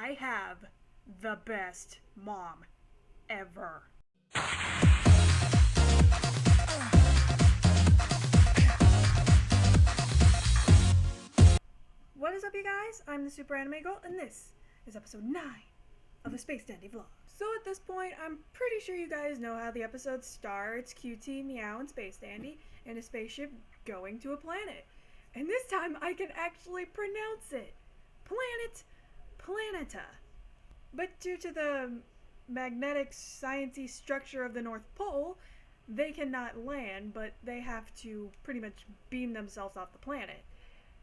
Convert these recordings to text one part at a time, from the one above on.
I have the best mom ever. What is up, you guys? I'm the SuperAnimeGirl, and this is episode 9 of the Space Dandy vlog. So at this point, I'm pretty sure you guys know how the episode starts. QT, Meow, and Space Dandy in a spaceship going to a planet. And this time, I can actually pronounce it. Planeta. But due to the magnetic sciencey structure of the North Pole, they cannot land, but they have to pretty much beam themselves off the planet.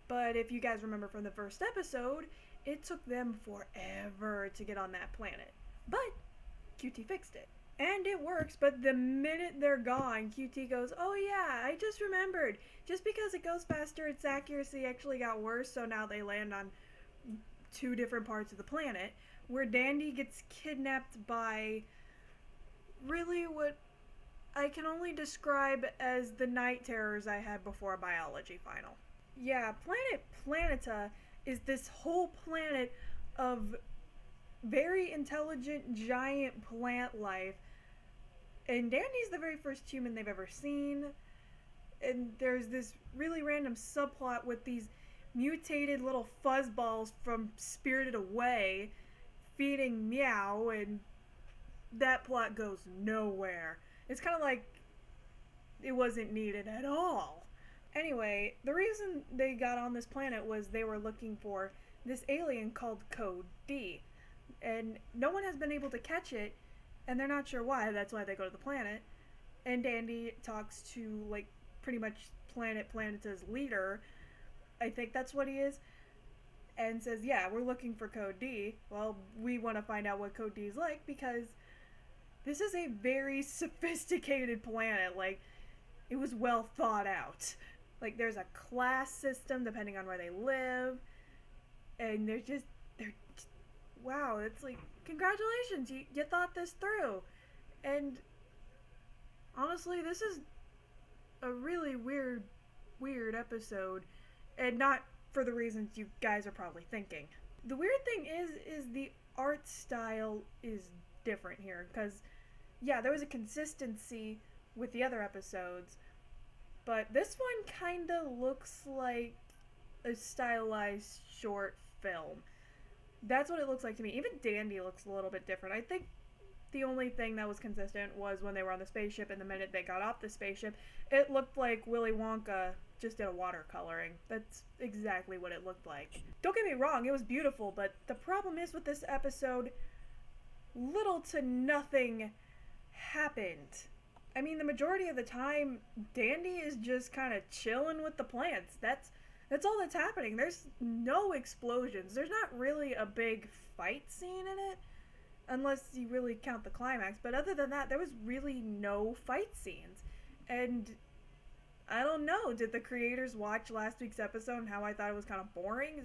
But if you guys remember from the first episode, it took them forever to get on that planet. But QT fixed it. And it works, but the minute they're gone, QT goes, oh yeah, I just remembered. Just because it goes faster, its accuracy actually got worse, so now they land on 2 different parts of the planet, where Dandy gets kidnapped by really what I can only describe as the night terrors I had before biology final. Yeah, Planeta is this whole planet of very intelligent giant plant life, and Dandy's the very first human they've ever seen, and there's this really random subplot with these mutated little fuzzballs from Spirited Away feeding Meow, and that plot goes nowhere. It's kind of like it wasn't needed at all. Anyway, the reason they got on this planet was they were looking for this alien called Code D. And no one has been able to catch it, and they're not sure why. That's why they go to the planet. And Dandy talks to, like, pretty much Planeta's leader. I think that's what he is. And says, yeah, we're looking for Code D. Well, we want to find out what Code D is like, because this is a very sophisticated planet. Like, it was well thought out. Like, there's a class system depending on where they live, and wow, it's like, congratulations, you thought this through. And honestly, this is a really weird episode, and not for the reasons you guys are probably thinking. The weird thing is the art style is different here, because, yeah, there was a consistency with the other episodes, but this one kinda looks like a stylized short film. That's what it looks like to me. Even Dandy looks a little bit different. I think the only thing that was consistent was when they were on the spaceship, and the minute they got off the spaceship, it looked like Willy Wonka just did a watercoloring. That's exactly what it looked like. Don't get me wrong, it was beautiful, but the problem is with this episode, little to nothing happened. I mean, the majority of the time, Dandy is just kind of chilling with the plants. That's all that's happening. There's no explosions. There's not really a big fight scene in it, unless you really count the climax. But other than that, there was really no fight scenes. And I don't know, did the creators watch last week's episode and how I thought it was kind of boring?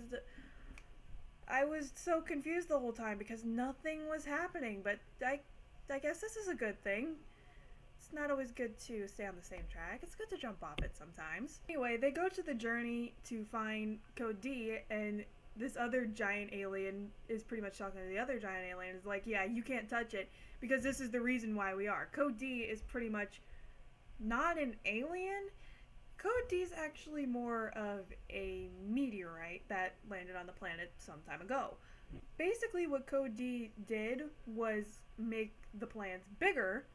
I was so confused the whole time because nothing was happening. But I guess this is a good thing. It's not always good to stay on the same track. It's good to jump off it sometimes. Anyway, they go to the journey to find Code D, and this other giant alien is pretty much talking to the other giant alien. Is like, yeah, you can't touch it because this is the reason why we are. Code D is pretty much not an alien. Code D is actually more of a meteorite that landed on the planet some time ago. Basically, what Code D did was make the plants bigger,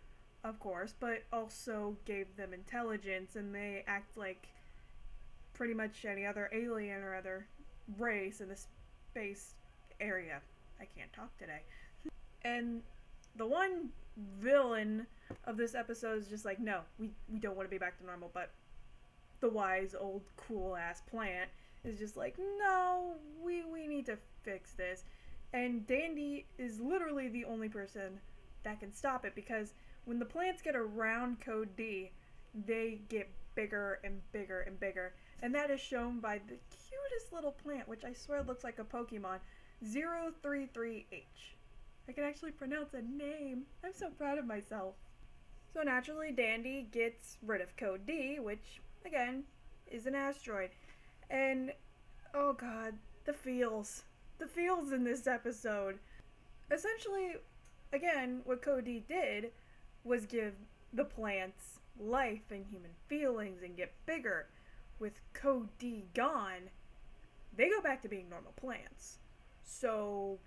of course, but also gave them intelligence, and they act like pretty much any other alien or other race in the space area. I can't talk today. And the one villain of this episode is just like, no, we don't want to be back to normal, but the wise old cool ass plant is just like, no, we need to fix this. And Dandy is literally the only person that can stop it, because when the plants get around Code D, they get bigger and bigger and bigger. And that is shown by the cutest little plant, which I swear looks like a Pokemon, 033H. I can actually pronounce a name. I'm so proud of myself. So naturally, Dandy gets rid of Code D, which, again, is an asteroid. And, oh god, the feels. the feels in this episode. Essentially, again, what Cody did was give the plants life and human feelings and get bigger. With Cody gone, they go back to being normal plants. So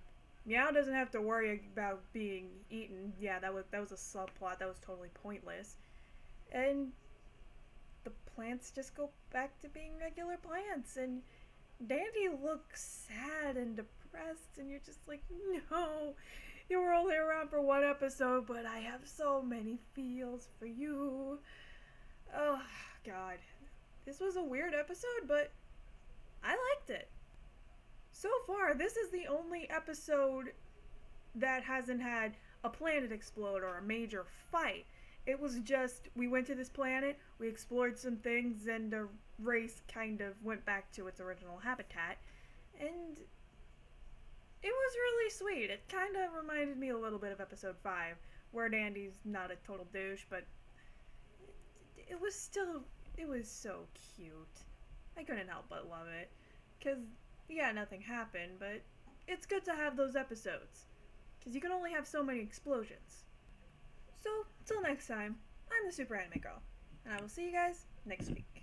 Meow doesn't have to worry about being eaten. Yeah, that was a subplot. That was totally pointless. And the plants just go back to being regular plants. And Dandy looks sad and depressed, and you're just like, no, you were only around for one episode, but I have so many feels for you. Oh, God. This was a weird episode, but I liked it. So far, this is the only episode that hasn't had a planet explode or a major fight. It was just, we went to this planet, we explored some things, and the race kind of went back to its original habitat. And it was really sweet. It kind of reminded me a little bit of episode 5, where Dandy's not a total douche, but it was so cute. I couldn't help but love it. Because, yeah, nothing happened, but it's good to have those episodes. Because you can only have so many explosions. So, till next time, I'm the SuperAnimeGirl, and I will see you guys next week.